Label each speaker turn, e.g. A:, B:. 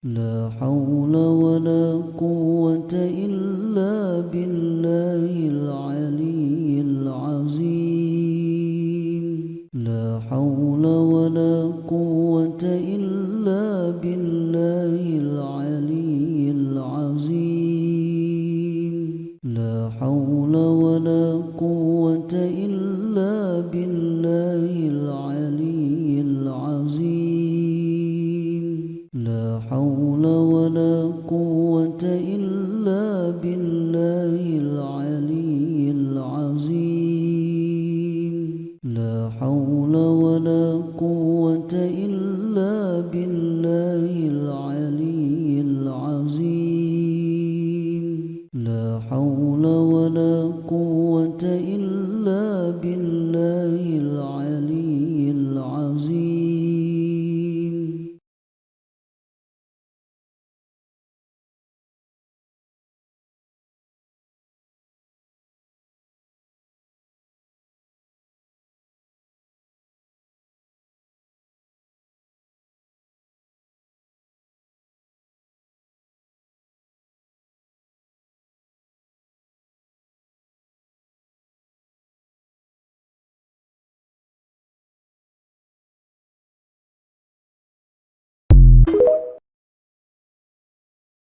A: لا حول ولا قوة إلا بالله العلي العظيم. لا حول ولا قوة إلا بالله العلي العظيم. لا حول ولا قوة إلا بالله العلي العظيم. لا حول